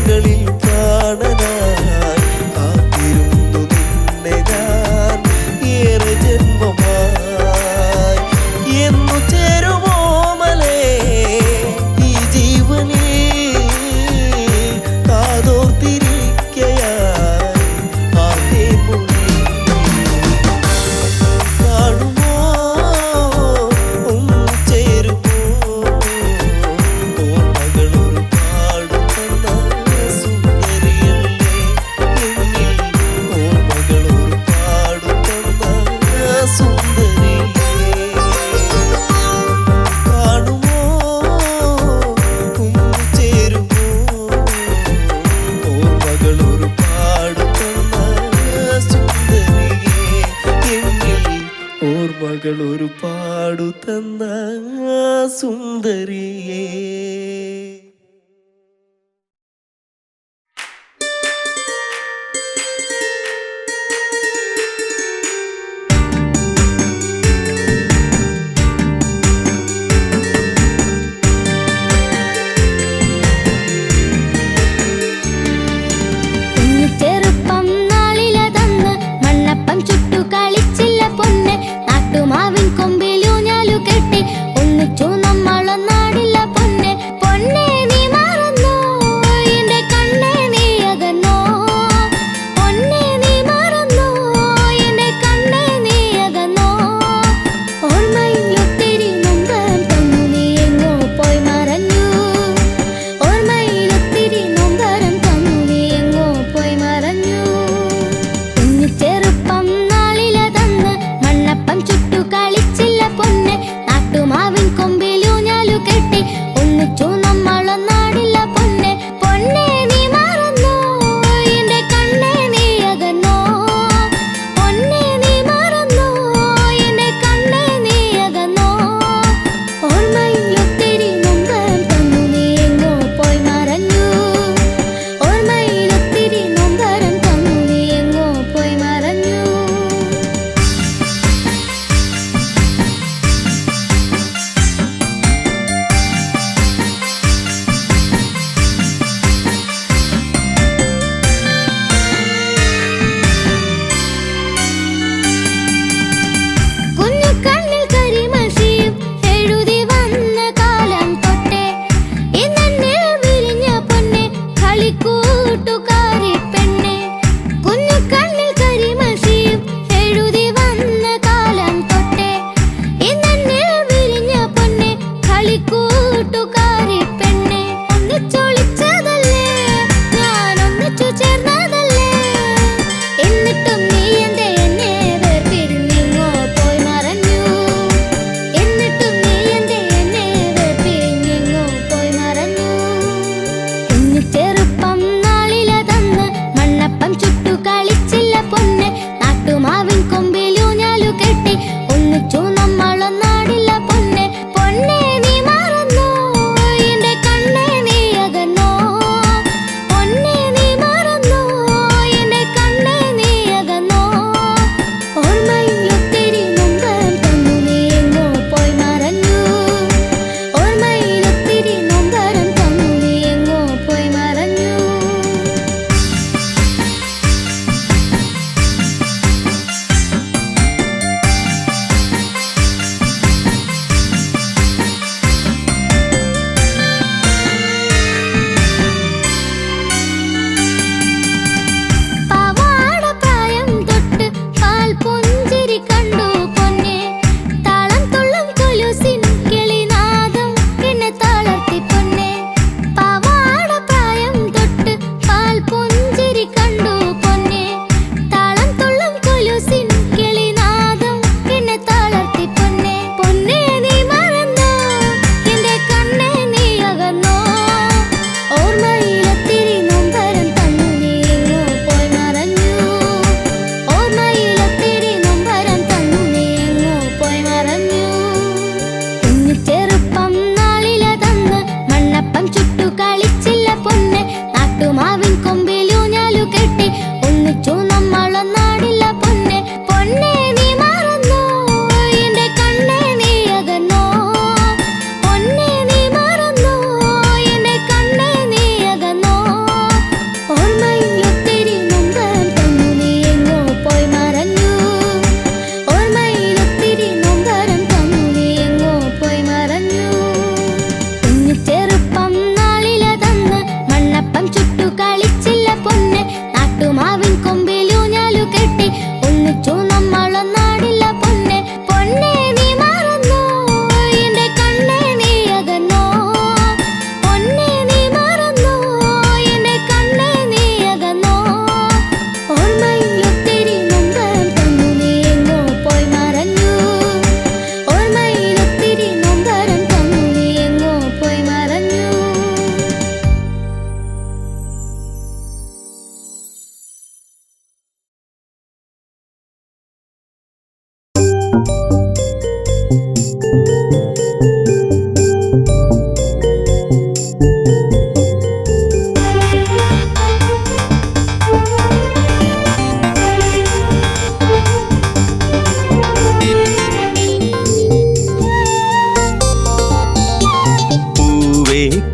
ഓർമ്മകളിൽ പ്രാണനായി കാത്തിരുന്നു നിന്നെ ഞാൻ ഏറെ ജന്മമായി എന്നു ചേരുമോ മലേ ഈ ജീവനിൽ കാതോർത്തിരിക്കയായി ആദ്യ മൊഴി കാണുമോ ഒന്ന് ചേരുമോ ഓർമ്മകളൊരു പാടുന്ന സുന്ദരിയല്ലേ എന്നിൽ ഓർമ്മകളൊരു പാടുന്ന സുന്ദരിയേ കാണുമോ ഒന്ന് ചേരുമോ ഓർമ്മകളൊരു പാടുന്ന സുന്ദരിയേ എന്നിൽ ഓർമ്മകളൊരു പാടുതന്ന സുന്ദരിയേ. കുഞ്ഞു ചെറുപ്പം നാളില തന്ന് മണ്ണപ്പം ചുട്ടു കളിച്ചില്ല പൊന്ന് നാട്ടുമാവിൻ കൊമ്പിലൂഞ്ഞാലു കെട്ടി ഒന്നിച്ചു നമ്മളൊന്നാടി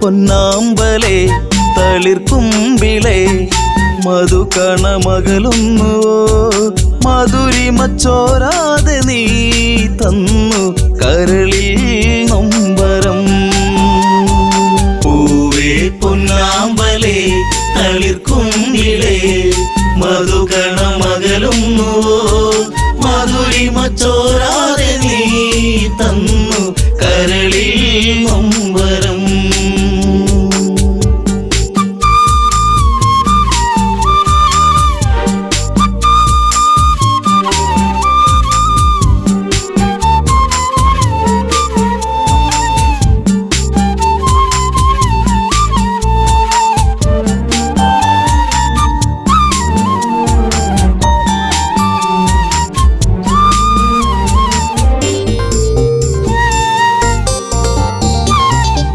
പൊന്നാമ്പലേ തളിർക്കുമ്പിളേ മധുകണമകലുന്നുവോ മധുരിമച്ചോരാതെ നീ തന്നു കരളിൽ നൊമ്പരം. പൂവേ പൊന്നാമ്പലേ തളിർക്കുമ്പിളേ മധുകണമകലുന്നുവോ മധുരിമച്ചോരാതെ നീ തന്നു കരളിൽ നൊമ്പരം.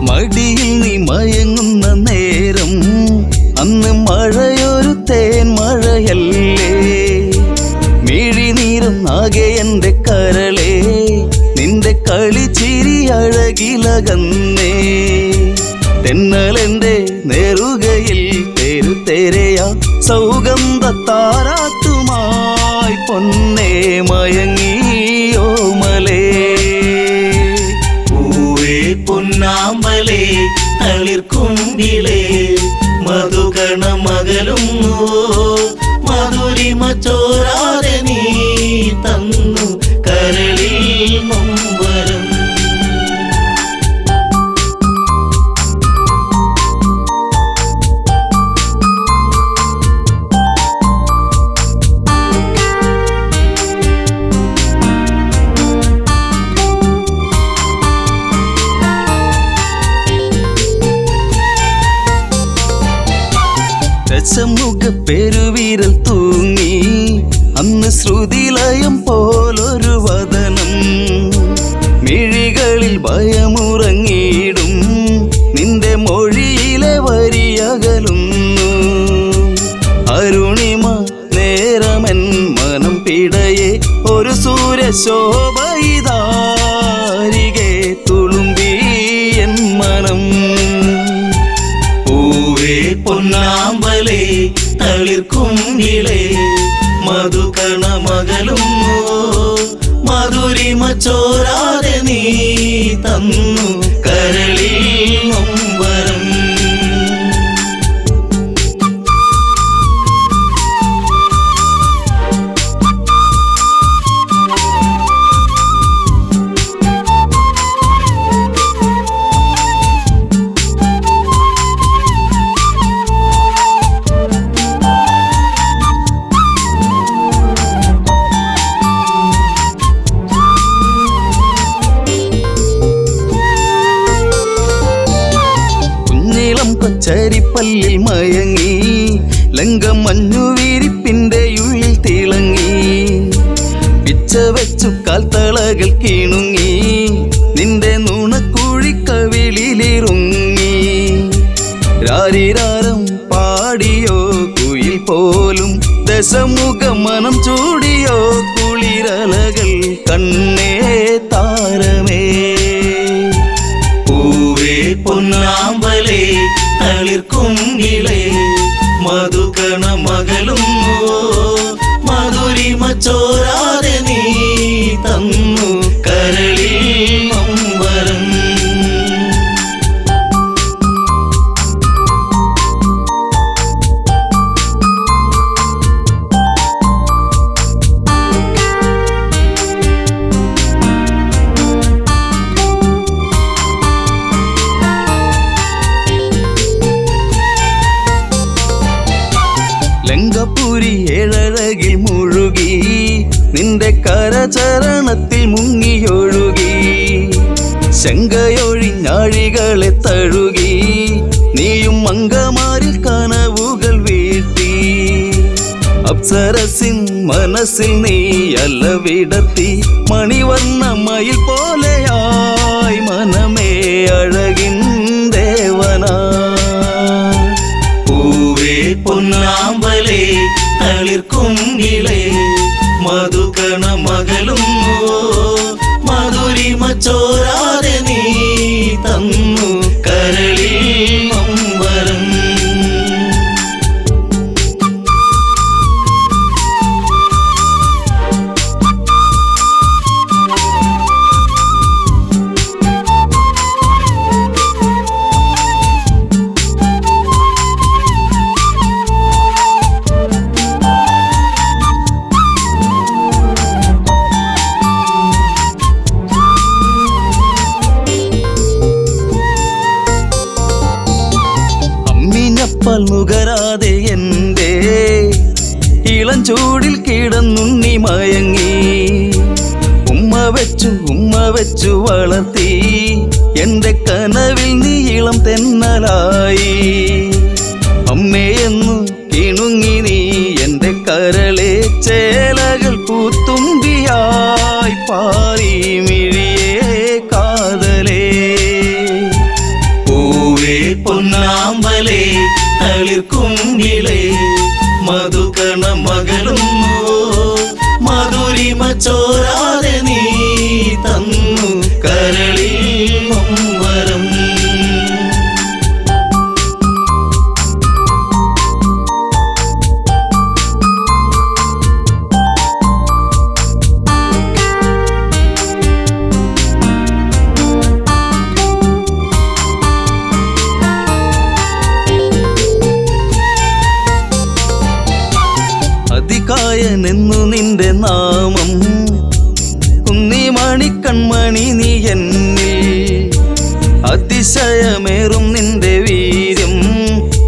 മടിയിൽ നീ മയങ്ങുന്ന നേരം അന്ന് മഴയൊരു തേൻ മഴയല്ലേ മിഴിനീരം ആകെ എൻ്റെ കരളേ നിന്റെ കളിച്ചിരി അഴകിലകന്നേ തെന്നലെൻ്റെ നേറുകയിൽ തെരുതെരയാ സൗഗന്ധ താരാട്ടുമായി പൊന്നേ മയങ്ങിയോ മലേ. പൊന്നാമ്പലേ തളിർക്കുമ്പിളേ മധുകണമകലുന്നുവോ മധുരിമച്ചോരാതെ നീ തന്നു കരളിൽ നൊമ്പരം. രസമുഖ പെരുവിരൽ തൂങ്ങി അന്ന് ശ്രുതിലയം പോലൊരു വദനം മിഴികളിൽ ഭയമുറങ്ങിയിടും നിന്റെ മൊഴിയിലെ വരിയകലുന്നു അരുണിമ നേരമൻ മനം പിടയെ ഒരു സൂര്യശോഭയിതാരികെ തുളുമ്പി എൻ മനം. പൂവേ പൊന്നാമ്പലേ തളിർക്കുമ്പിളേ മധുകണമകലുന്നുവോ മധുരിമച്ചോരാതെ നീ തന്നു കരളിൽ നൊമ്പരം. കൊച്ചരിപ്പല്ലിൽ മയങ്ങി ലങ്കമഞ്ഞു വിരിപ്പിന്റെ ഉള്ളിൽ തിളങ്ങി പിച്ച വെച്ചു കാൽത്തളകൾ കിണുങ്ങി നിന്റെ നുണക്കുഴിക്കവിളിലിറുങ്ങി രാരിരാരം പാടിയോ കുയിൽ പോലും ദശമുഖ മനം ചൂടിയോ കുളിരലകൾ കണ്ണേ താരമേ. പൂവേ പൊന്നാമ്പലേ തളിർക്കുമ്പിളേ മധുകണമകലുന്നുവോ മധുരിമച്ചോരാതെ നീ തന്നു കരളിൽ നൊമ്പരം. ലങ്കപുരി ഏഴഴകിൽ മുഴുകി നിന്റെ കരചരണത്തിൽ മുങ്ങിയൊഴുകി ശങ്കയൊഴിഞ്ഞാഴികളെ തഴുകി നീയും മങ്കമാരിൽ കനവുകൾ വീഴ്ത്തി അപ്സരസിൻ മനസ്സിൽ നീ അല്ല വിടർത്തി മണിവർണ്ണ മയിൽ പോലെയായി മനമേ അഴകിൻ ദേവനാ. പൂവേ പൊന്നാമ്പലേ തളിർക്കുമ്പിളേ മധുകണമകലുന്നുവോ മധുരിമച്ചോരാതെ നീ തന്നു കരളിൽ നൊമ്പരം. അമ്മിഞ്ഞപ്പാൽ നുകരാതെ എൻ്റെ ഇളം ചൂടിൽ കിടന്നുണ്ണി മയങ്ങി. ഉമ്മ വെച്ചു വളർത്തി എൻ്റെ കനവിൽ നീ ഇളം തെന്നലായി. അമ്മയെന്നു കിണുങ്ങി നീ എൻ്റെ കരളെ ചേലകൾ പൂത്തുമ്പിയായി പാറി മിഴിയേ കാതലേ. പൂവേ പൊന്നാമ്പലേ തളിർക്കുങ്കിലേ മധുകണ മകളുന്നു മധുരിമ ചോരാതെ നീ തന്നു കരളിൽ നൊമ്പരം. അതികായനെന്നു നിന്റെ നാമം കുന്നിമണി കൺമണി നീ എന്നിൽ. അതിശയമേറും നിന്റെ വീര്യം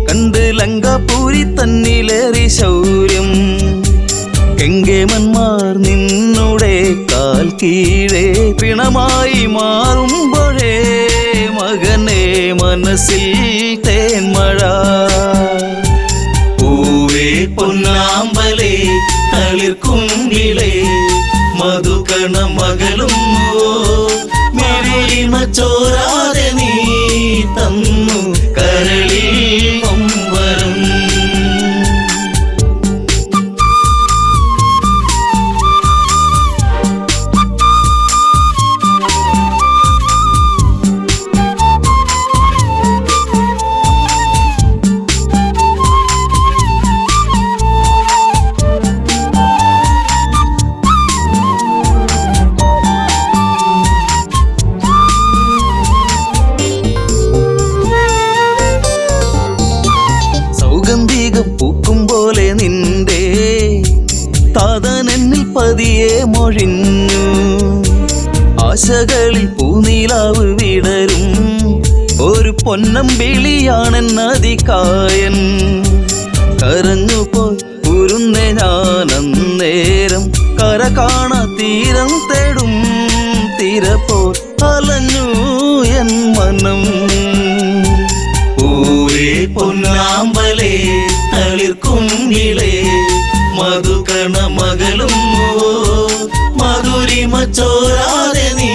കണ്ട് ലങ്കാപൂരി തന്നിലേറി ശൗര്യം. കെങ്കേമന്മാർ നിന്നുടെ കാൽ കീഴേ പിണമായി മാറുമ്പോഴേ മകനെ മനസ്സിൽ തേന്മഴ. പൂവേ പൊന്നാമ്പലേ തളിർക്കുങ്കിലേ മധുകണ മകളുന്നു മധുരിമ ചോരാതെ നീ തന്നു കരളിൽ നൊമ്പരം. സൗഗന്ധികം പൂക്കും പോലെ നിന്റെ താതനെന്നിൽ പതിയെ മൊഴിഞ്ഞു. ആശകളിൽ പൂനീലാവ് വിടരും ഒരു പൊന്നമ്പിളിയാണെന്നതികായൻ. കരഞ്ഞുപോയി ഉരുന്നെ ഞാനന്നേരം കര കാണാ തീരം തേടും തിരപ്പോൾ അലഞ്ഞു എൻ മനം. പൂവേ പൊന്നാമ്പലേ തളിർക്കുങ്കിലേ മധുകണ മകളുന്നു മധുരിമ ചോരാതെ നീ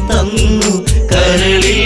തന്നു കരളിൽ